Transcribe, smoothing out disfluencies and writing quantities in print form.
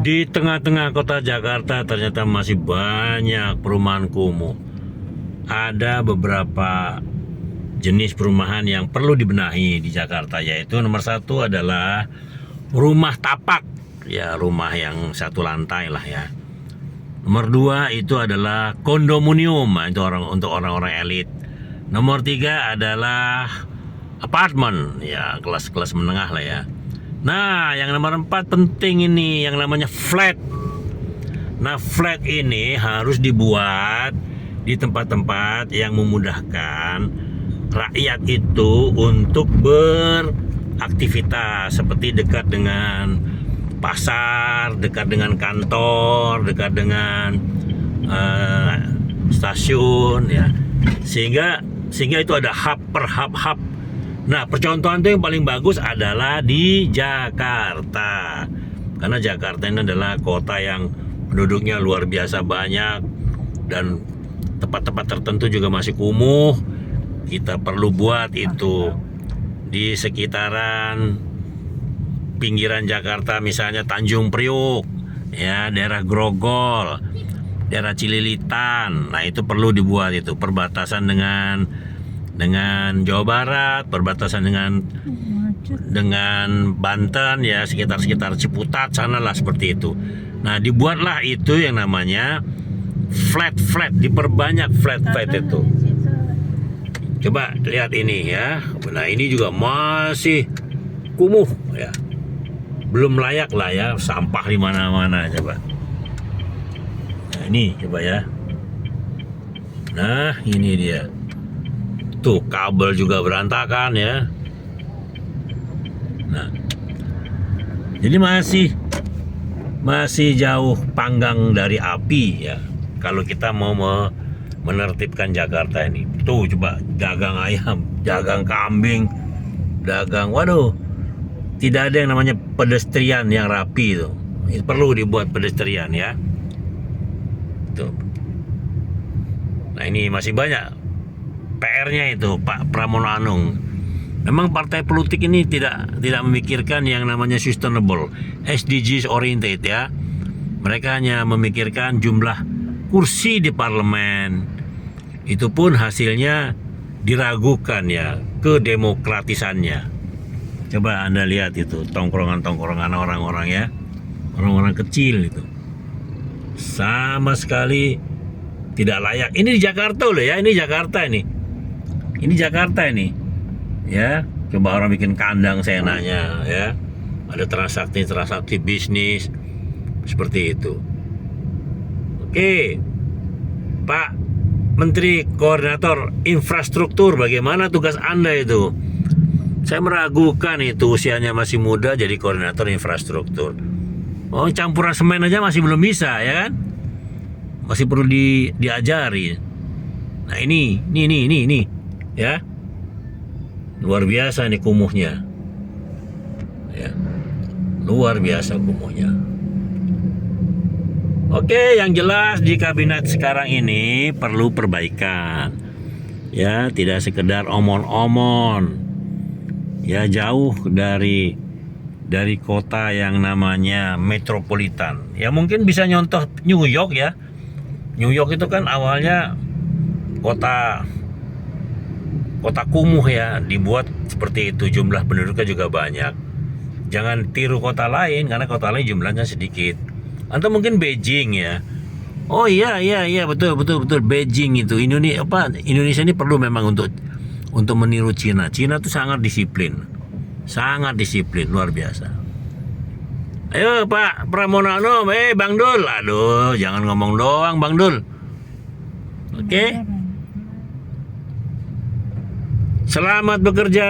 Di tengah-tengah kota Jakarta ternyata masih banyak perumahan kumuh. Ada beberapa jenis perumahan yang perlu dibenahi di Jakarta, yaitu nomor satu adalah rumah tapak, ya rumah yang satu lantai lah ya. Nomor dua itu adalah kondominium, itu untuk orang-orang elit. Nomor tiga adalah apartemen, ya kelas-kelas menengah lah ya. Nah, yang nomor 4 penting ini, yang namanya flat. Nah, flat ini harus dibuat di tempat-tempat yang memudahkan rakyat itu untuk beraktivitas, seperti dekat dengan pasar, dekat dengan kantor, dekat dengan stasiun, ya. Sehingga itu ada hub per hub. Nah, percontohan itu yang paling bagus adalah di Jakarta. Karena Jakarta ini adalah kota yang penduduknya luar biasa banyak dan tempat-tempat tertentu juga masih kumuh. Kita perlu buat itu di sekitaran pinggiran Jakarta, misalnya Tanjung Priok, ya, daerah Grogol, daerah Cililitan. Nah, itu perlu dibuat, itu perbatasan dengan Jawa Barat, perbatasan dengan Banten, ya sekitar Ciputat sana lah, seperti itu. Nah, dibuatlah itu yang namanya flat, diperbanyak flat itu. Coba lihat ini ya. Nah, ini juga masih kumuh ya. Belum layak lah ya, sampah di mana-mana. Coba. Nah, ini coba ya. Nah, ini dia. Tuh, kabel juga berantakan ya. Nah, jadi masih jauh panggang dari api ya, kalau kita mau menertibkan Jakarta ini. Tuh, coba dagang ayam, dagang kambing, waduh, tidak ada yang namanya pedestrian yang rapi itu. Itu perlu dibuat pedestrian ya. Tuh. Nah, ini masih banyak PR-nya itu Pak Pramono Anung. Memang partai politik ini tidak memikirkan yang namanya sustainable, SDGs oriented ya. Mereka hanya memikirkan jumlah kursi di parlemen. Itu pun hasilnya diragukan ya, kedemokratisannya. Coba Anda lihat itu tongkrongan orang-orang ya, orang-orang kecil itu. Sama sekali tidak layak. Ini di Jakarta loh ya, ini Jakarta ini. Ini Jakarta ini, ya. Coba orang bikin kandang seenaknya, ya. Ada transaksi bisnis seperti itu. Oke, Pak Menteri Koordinator Infrastruktur, bagaimana tugas Anda itu? Saya meragukan itu, usianya masih muda jadi koordinator infrastruktur. Oh, campuran semen aja masih belum bisa, ya kan? Masih perlu diajari. Nah, ini. Ya, luar biasa nih kumuhnya, ya, luar biasa kumuhnya. Oke, yang jelas di kabinet sekarang ini perlu perbaikan, ya, tidak sekedar omon-omon, ya, jauh dari kota yang namanya metropolitan. Ya, mungkin bisa nyontoh New York ya. New York itu kan awalnya kota kumuh ya, dibuat seperti itu, jumlah penduduknya juga banyak. Jangan tiru kota lain, karena kota lain jumlahnya sedikit. Atau mungkin Beijing ya. Oh iya, betul Beijing itu. Indonesia ini perlu memang untuk meniru Cina. Cina itu sangat disiplin, luar biasa. Ayo Pak Pramono Anung, Bang Dul. Aduh, jangan ngomong doang Bang Dul. Oke? Selamat bekerja.